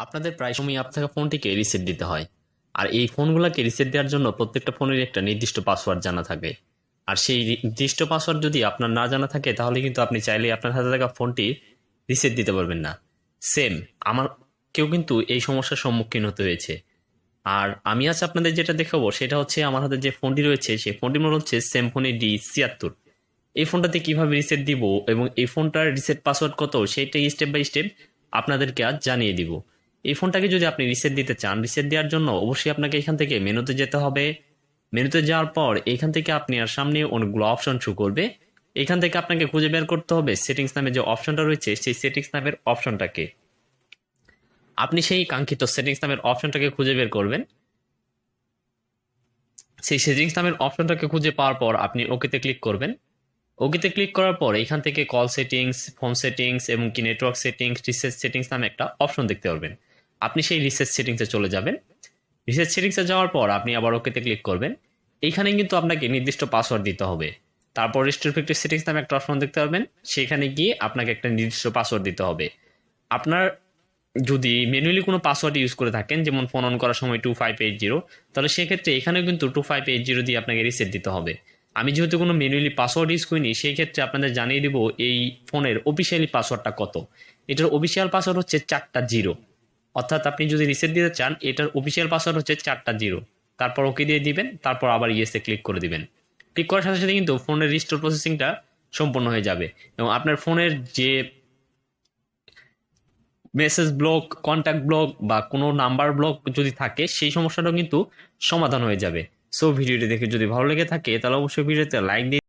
আপনাদের প্রায় সময় আপনাকে ফোনটিকে রিসেট দিতে হয়। আর এই ফোনগুলোকে রিসেট দেওয়ার জন্য প্রত্যেকটা ফোনের একটা নির্দিষ্ট পাসওয়ার্ড জানা থাকে। আর সেই নির্দিষ্ট পাসওয়ার্ড যদি আপনার না জানা থাকে তাহলে কিন্তু আপনি চাইলেই আপনার হাতে থাকা ফোনটি রিসেট দিতে পারবেন না। সেম আমার কেউ কিন্তু এই সমস্যার সম্মুখীন হতে হয়েছে। আর আমি আজ আপনাদের যেটা দেখাবো সেটা হচ্ছে আমার হাতে যে ফোনটি রয়েছে সেই ফোনটির মডেল হচ্ছে Symphony d76। এই ফোনটাতে কিভাবে রিসেট দিব এবং এই ফোনটার রিসেট পাসওয়ার্ড কত সেইটাই স্টেপ বাই স্টেপ আপনাদেরকে আজ জানিয়ে দিব। এই ফোনটাকে যদি আপনি রিসেট দিতে চান, রিসেট দেওয়ার জন্য অবশ্যই আপনাকে এখান থেকে মেনুতে যেতে হবে। মেনুতে যাওয়ার পর এখান থেকে আপনি আর সামনে অনেকগুলো অপশন শো করবে। এখান থেকে আপনাকে খুঁজে বের করতে হবে সেটিংস নামে যে অপশনটা রয়েছে সেই সেটিংস নামের অপশনটাকে। আপনি সেই কাঙ্ক্ষিত সেটিংস নামের অপশনটাকে খুঁজে বের করবেন। সেই সেটিংস নামের অপশনটাকে খুঁজে পাওয়ার পর আপনি ওকেতে ক্লিক করবেন। ওকেতে ক্লিক করার পর এখান থেকে কল সেটিংস, ফোন সেটিংস এবং কি নেটওয়ার্ক সেটিংস, রিসেট সেটিংস নামে একটা অপশন দেখতে পারবেন। আপনি সেই রিসেট সেটিংসে চলে যাবেন। রিসেট সেটিংসে যাওয়ার পর আপনি আবার ওকেতে ক্লিক করবেন। এইখানে কিন্তু আপনাকে নির্দিষ্ট পাসওয়ার্ড দিতে হবে। তারপর রিস্টোর ফ্যাক্টরি সেটিংস নামে একটা অপশন দেখতে পারবেন, সেখানে গিয়ে আপনাকে একটা নির্দিষ্ট পাসওয়ার্ড দিতে হবে। আপনার যদি ম্যানুয়ালি কোনো পাসওয়ার্ড ইউজ করে থাকেন, যেমন ফোন অন করার সময় 2580, তাহলে সেক্ষেত্রে এখানেও কিন্তু 2580 দিয়ে আপনাকে রিসেট দিতে হবে। আমি যেহেতু কোনো ম্যানুয়ালি পাসওয়ার্ড ইউজ করিনি, সেই ক্ষেত্রে আপনাদের জানিয়ে দেবো এই ফোনের অফিসিয়ালি পাসওয়ার্ডটা কত। এটার অফিসিয়াল পাসওয়ার্ড হচ্ছে 4টা জিরো। অর্থাৎ আপনি যদি রিসেট দিতে চান, এটার অফিসিয়াল পাসওয়ার্ড হচ্ছে 4টা জিরো। তারপর ওকে দিয়ে দিবেন, তারপর আবার ইয়েসে ক্লিক করে দিবেন। ক্লিক করার সাথে সাথে কিন্তু ফোনের রিস্টোর প্রসেসিংটা সম্পূর্ণ হয়ে যাবে এবং আপনার ফোনের যে মেসেজ ব্লক, কন্ট্যাক্ট ব্লক বা কোনো নাম্বার ব্লক যদি থাকে সেই সমস্যাটাও কিন্তু সমাধান হয়ে যাবে। সো ভিডিওটি দেখে যদি ভালো লেগে থাকে তাহলে অবশ্যই ভিডিওতে লাইক দিয়ে